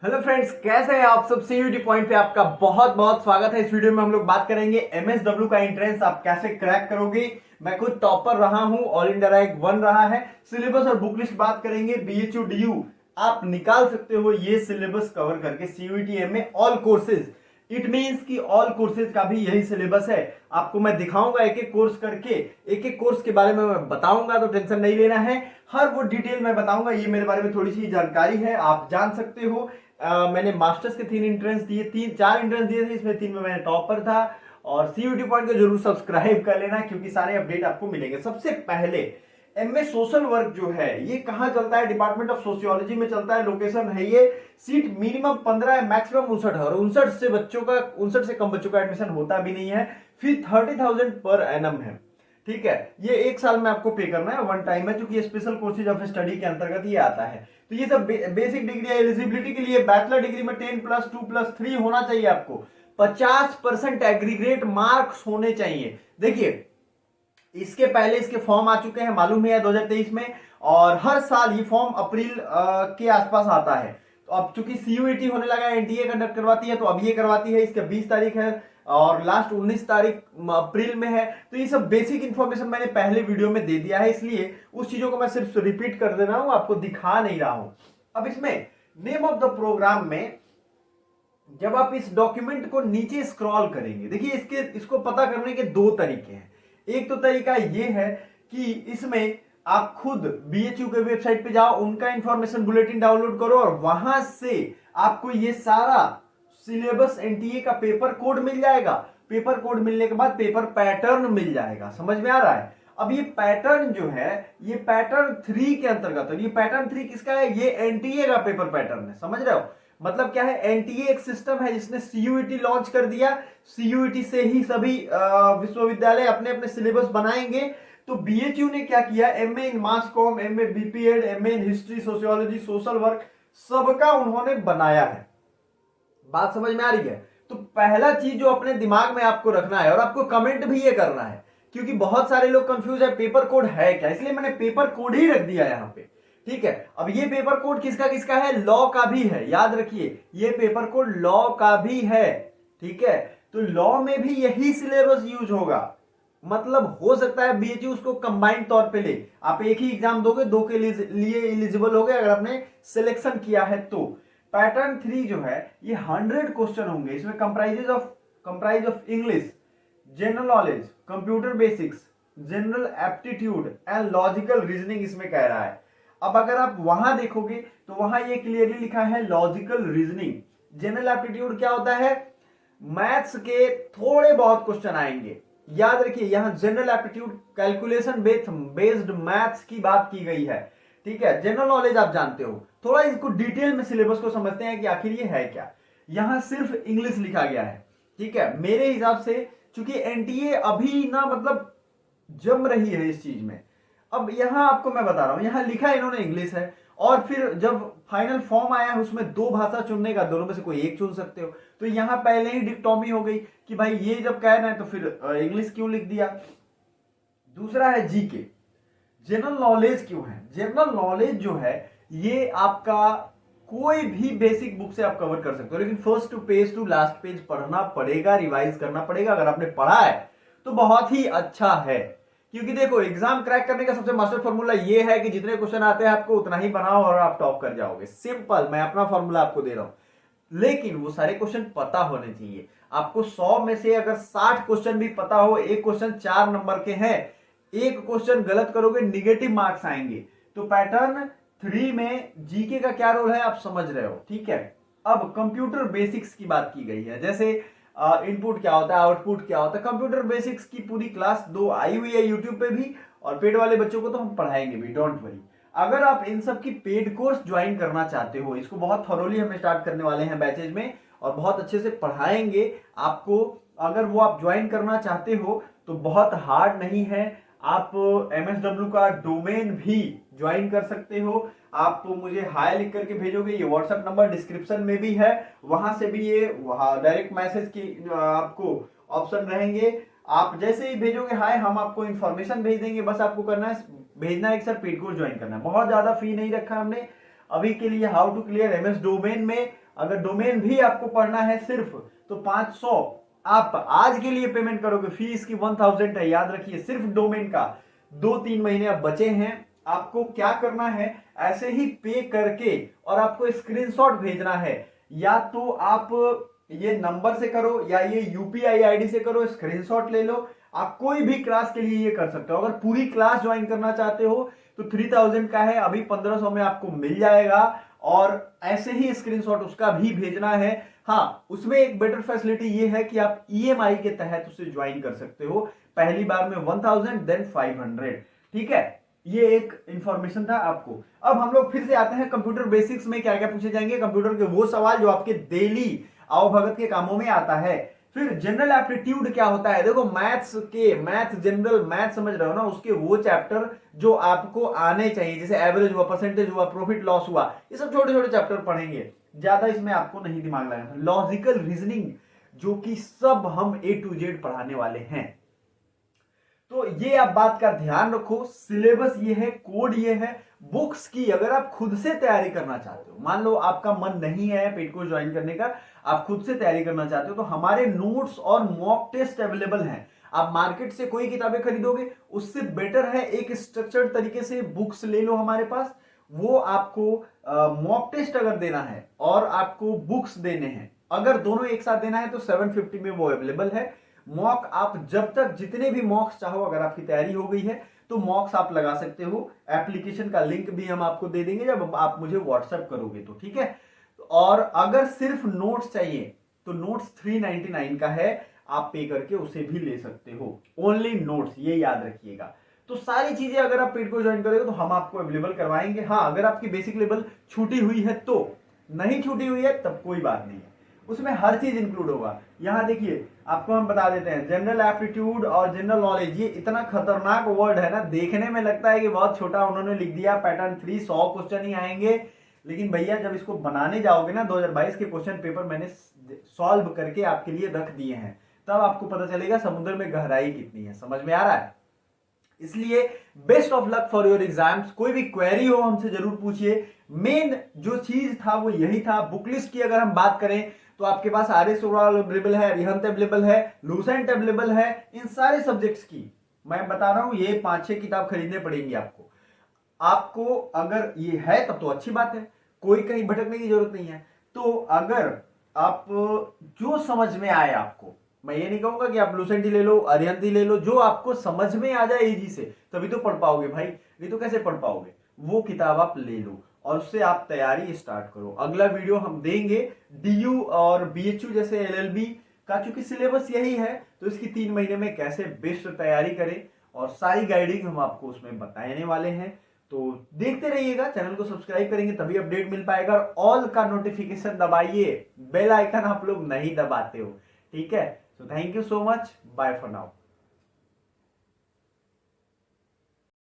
Hello friends, कैसे हैं आप सब। सीयूटी पॉइंट पे आपका बहुत बहुत स्वागत है। इस वीडियो में हम लोग बात करेंगे एमएसडब्ल्यू का एंट्रेंस आप कैसे क्रैक करोगे। मैं खुद टॉपर रहा हूं, ऑल इंडिया रैंक 1 रहा है। सिलेबस और बुक लिस्ट बात करेंगे। बीएचयू डीयू आप निकाल सकते हो ये सिलेबस कवर करके सीयूईटीएम में ऑल कोर्सेज। इट मींस कि ऑल कोर्सेज का भी यही सिलेबस है। आपको मैं दिखाऊंगा एक एक कोर्स करके, एक एक कोर्स के बारे में मैं बताऊंगा, तो टेंशन नहीं लेना है। हर वो डिटेल मैं बताऊंगा। ये मेरे बारे में थोड़ी सी जानकारी है, आप जान सकते हो। मैंने मास्टर्स के 3 एंट्रेंस दिए, 4 एंट्रेंस दिए थे, इसमें 3 में मैंने टॉपर था। और सीयूटी पॉइंट को जरूर सब्सक्राइब कर लेना, क्योंकि सारे अपडेट आपको मिलेंगे। सबसे पहले एमए सोशल वर्क जो है ये कहां चलता है, डिपार्टमेंट ऑफ सोशियोलॉजी में चलता है। लोकेशन है ये, सीट मिनिमम 15 है, मैक्सिमम 59 है। और 59 से कम बच्चों का एडमिशन होता भी नहीं है। फी 30,000 पर एनम है। ठीक है, ये एक साल में आपको पे करना है, वन टाइम है, क्योंकि ये स्पेशल कोर्सेज ऑफ स्टडी के अंतर्गत ये आता है। तो ये सब बेसिक डिग्री है। एलिजिबिलिटी के लिए बैचलर डिग्री में 10+2+3 होना चाहिए आपको। 50% एग्रीगेट मार्क्स होने चाहिए। देखिए, इसके पहले इसके फॉर्म आ चुके हैं, मालूम है 2023 में। और हर साल ये फॉर्म अप्रैल के आसपास आता है। तो अब चूंकि सीयूईटी होने लगा है, एनटीए कंडक्ट करवाती है, तो अब ये करवाती है। इसके 20 तारीख है और लास्ट 19 तारीख अप्रैल में है। तो ये सब बेसिक इंफॉर्मेशन मैंने पहले वीडियो में दे दिया है, इसलिए उस चीजों को मैं सिर्फ रिपीट कर दे रहा हूं, आपको दिखा नहीं रहा हूं। अब इसमें नेम ऑफ द प्रोग्राम में जब आप इस डॉक्यूमेंट को नीचे स्क्रॉल करेंगे, देखिए इसको पता करने के 2 तरीके हैं। एक तो तरीका ये है कि इसमें आप खुद बीएचयू के वेबसाइट पे जाओ, उनका इंफॉर्मेशन बुलेटिन डाउनलोड करो और वहां से आपको ये सारा सिलेबस एनटीए का पेपर कोड मिल जाएगा। पेपर कोड मिलने के बाद पेपर पैटर्न मिल जाएगा। समझ में आ रहा है। अब ये पैटर्न जो है ये पैटर्न 3 के अंतर्गत है। ये पैटर्न 3 किसका है? ये एनटीए का पेपर पैटर्न है। समझ रहे हो मतलब क्या है? एनटीए एक सिस्टम है जिसने सीयूईटी लॉन्च कर दिया। सीयूईटी से ही सभी विश्वविद्यालय अपने अपने सिलेबस बनाएंगे। तो बीएचयू ने क्या किया, MA in mass com, MA BPEd, MA in history, sociology, social work, सबका उन्होंने बनाया है। बात समझ में आ रही है। तो पहला चीज जो अपने दिमाग में आपको रखना है, और आपको कमेंट भी ये करना है, क्योंकि बहुत सारे लोग कंफ्यूज है पेपर कोड है क्या, इसलिए मैंने पेपर कोड ही रख दिया यहां पे। ठीक है, अब ये पेपर कोड किसका किसका है? लॉ का भी है, याद रखिए ये पेपर कोड लॉ का भी है। ठीक है, तो लॉ में भी यही सिलेबस यूज होगा। मतलब हो सकता है बीएचयू उसको कंबाइंड तौर पे ले, आप एक ही एग्जाम दोगे, 2 के लिए एलिजिबल होगे अगर आपने सिलेक्शन किया है तो। पैटर्न 3 जो है ये 100 क्वेश्चन होंगे। इसमें comprise of English, general knowledge, computer basics, general aptitude and logical reasoning इसमें कह रहा है। अब अगर आप वहां देखोगे तो वहां ये क्लियरली लिखा है लॉजिकल रीजनिंग। जनरल एप्टीट्यूड क्या होता है? मैथ्स के थोड़े बहुत क्वेश्चन आएंगे। याद रखिए यहां general aptitude calculation based maths की बात की गई है। ठीक है, जनरल नॉलेज आप जानते हो। थोड़ा इसको डिटेल में सिलेबस को समझते हैं कि आखिर ये है क्या। यहां सिर्फ इंग्लिश लिखा गया है। ठीक है, मेरे हिसाब से चूंकि एनटीए अभी ना मतलब जम रही है इस चीज में। अब यहां आपको मैं बता रहा हूं, यहां लिखा है इन्होंने इंग्लिश है, और फिर जब फाइनल फॉर्म आया है उसमें 2 भाषा चुनने का, दोनों में से कोई एक चुन सकते हो। तो यहां पहले ही डिक्टोमी हो गई कि भाई ये जब कहना है तो फिर इंग्लिश क्यों लिख दिया। दूसरा है जीके, जनरल नॉलेज क्यों है? जनरल नॉलेज जो है ये आपका कोई भी बेसिक बुक से आप कवर कर सकते हो, लेकिन first two page to last page पढ़ना पड़ेगा, रिवाइज करना पड़ेगा। अगर आपने पढ़ा है तो बहुत ही अच्छा है, क्योंकि देखो एग्जाम क्रैक करने का सबसे मास्टर फॉर्मूला ये है कि जितने क्वेश्चन आते हैं आपको उतना ही बनाओ और आप टॉप कर जाओगे। सिंपल, मैं अपना फॉर्मूला आपको दे रहा हूं। लेकिन वो सारे क्वेश्चन पता होने चाहिए आपको। 100 में से अगर 60 क्वेश्चन भी पता हो, एक क्वेश्चन 4 नंबर के हैं, एक क्वेश्चन गलत करोगे निगेटिव मार्क्स आएंगे। तो पैटर्न 3 में जीके का क्या रोल है आप समझ रहे हो। ठीक है, अब कंप्यूटर बेसिक्स की बात की गई है, जैसे इनपुट क्या होता है, आउटपुट क्या होता है। कंप्यूटर बेसिक्स की पूरी क्लास 2 आई हुई है यूट्यूब पे भी, और पेड वाले बच्चों को तो हम पढ़ाएंगे भी, डोंट वरी। अगर आप इन सब की पेड कोर्स ज्वाइन करना चाहते हो, इसको बहुत थॉरोली हम स्टार्ट करने वाले हैं बैचेज में, और बहुत अच्छे से पढ़ाएंगे आपको। अगर वो आप ज्वाइन करना चाहते हो तो बहुत हार्ड नहीं है। आप एमएसडब्ल्यू का डोमेन भी ज्वाइन कर सकते हो। आप मुझे हाय लिख करके भेजोगे, ये व्हाट्सएप नंबर डिस्क्रिप्शन में भी है, वहां से भी ये डायरेक्ट मैसेज की आपको ऑप्शन रहेंगे। आप जैसे ही भेजोगे हाय, हम आपको इंफॉर्मेशन भेज देंगे। बस आपको करना है भेजना है कि सर पेड कोर्स ज्वाइन करना है। बहुत ज्यादा फी नहीं रखा हमने, अभी के लिए how to clear MS domain में अगर डोमेन भी आपको पढ़ना है सिर्फ, तो 500 आप आज के लिए पेमेंट करोगे। फीस की 1000 है, याद रखिए, सिर्फ डोमेन का। 2-3 महीने अब बचे हैं। आपको क्या करना है, ऐसे ही पे करके और आपको स्क्रीनशॉट भेजना है। या तो आप ये नंबर से करो या ये यूपीआई आईडी से करो, स्क्रीनशॉट ले लो। आप कोई भी क्लास के लिए ये कर सकते हो। अगर पूरी क्लास ज्वाइन करना चाहते हो तो 3000 का है, अभी 1500 में आपको मिल जाएगा। और ऐसे ही स्क्रीनशॉट उसका भी भेजना है। हाँ, उसमें एक बेटर फैसिलिटी ये है कि आप ईएमआई के तहत उसे ज्वाइन कर सकते हो। पहली बार में 1000 देन 500। ठीक है, ये एक इंफॉर्मेशन था आपको। अब हम लोग फिर से आते हैं कंप्यूटर बेसिक्स में क्या क्या पूछे जाएंगे, कंप्यूटर के वो सवाल जो आपके डेली आवभगत के कामों में आता है। फिर जनरल एप्टीट्यूड क्या होता है, देखो मैथ्स जनरल मैथ समझ रहे हो ना, उसके वो चैप्टर जो आपको आने चाहिए, जैसे एवरेज हुआ, परसेंटेज हुआ, प्रॉफिट लॉस हुआ, ये सब छोटे छोटे चैप्टर पढ़ेंगे। ज्यादा इसमें आपको नहीं दिमाग लगाना। लॉजिकल रीजनिंग जो कि सब हम A to Z पढ़ाने वाले हैं। तो ये आप बात का ध्यान रखो। सिलेबस ये है, कोड ये है। बुक्स की अगर आप खुद से तैयारी करना चाहते हो, मान लो आपका मन नहीं है पेड कोर्स ज्वाइन करने का, आप खुद से तैयारी करना चाहते हो, तो हमारे नोट्स और मॉक टेस्ट अवेलेबल हैं। आप मार्केट से कोई किताबें खरीदोगे उससे बेटर है एक स्ट्रक्चर्ड तरीके से बुक्स ले लो हमारे पास। वो आपको मॉक टेस्ट अगर देना है और आपको बुक्स देने हैं, अगर दोनों एक साथ देना है तो 750 में वो अवेलेबल है। मॉक आप जब तक जितने भी मॉक्स चाहो, अगर आपकी तैयारी हो गई है तो मॉक्स आप लगा सकते हो। एप्लीकेशन का लिंक भी हम आपको दे देंगे जब आप मुझे व्हाट्सएप करोगे तो, ठीक है। और अगर सिर्फ नोट्स चाहिए तो नोट्स 399 का है, आप पे करके उसे भी ले सकते हो। ओनली नोट्स, ये याद रखिएगा। तो सारी चीजें अगर आप पेड को ज्वाइन करोगे तो हम आपको अवेलेबल करवाएंगे। हाँ, अगर आपकी बेसिक लेवल छूटी हुई है तो, नहीं छूटी हुई है तब कोई बात नहीं है, उसमें हर चीज इंक्लूड होगा। यहां देखिए, आपको हम बता देते हैं, जनरल एप्टीट्यूड और जनरल नॉलेज, ये इतना खतरनाक वर्ड है ना, देखने में लगता है कि बहुत छोटा उन्होंने लिख दिया, पैटर्न 3 100 क्वेश्चन ही आएंगे। लेकिन भैया जब इसको बनाने जाओगे ना, 2022 के क्वेश्चन पेपर मैंने सॉल्व करके आपके लिए रख दिए हैं, तब आपको पता चलेगा समुद्र में गहराई कितनी है। समझ में आ रहा है? इसलिए best of luck for your exams. कोई भी क्वेरी हो हमसे जरूर पूछिए। मेन जो चीज था वो यही था। बुक लिस्ट की अगर हम बात करें तो आपके पास आरएस ओवरऑल अवेलेबल है, रिहंत अवेलेबल है, लूसेंट अवेलेबल है। इन सारे सब्जेक्ट्स की मैं बता रहा हूं, ये 5-6 किताब खरीदने पड़ेंगी आपको। आपको अगर ये है तब तो अच्छी बात है, कोई कहीं भटकने की जरूरत नहीं है। तो अगर आप जो समझ में आए आपको, मैं ये नहीं कहूंगा कि आप लूसेंट ही ले लो, अरिहंत ही ले लो, जो आपको समझ में आ जाए इजी से, तभी तो पढ़ पाओगे भाई, नहीं तो कैसे पढ़ पाओगे। वो किताब आप ले लो और उससे आप तैयारी स्टार्ट करो। अगला वीडियो हम देंगे डीयू और बीएचयू जैसे एलएलबी का, चूंकि सिलेबस यही है तो इसकी 3 महीने में कैसे बेस्ट तैयारी करें, और सारी गाइडिंग हम आपको उसमें बताने वाले हैं। तो देखते रहिएगा, चैनल को सब्सक्राइब करेंगे तभी अपडेट मिल पाएगा। और ऑल का नोटिफिकेशन दबाइए, बेल आइकन आप लोग नहीं दबाते हो, ठीक है। So thank you so much. Bye for now.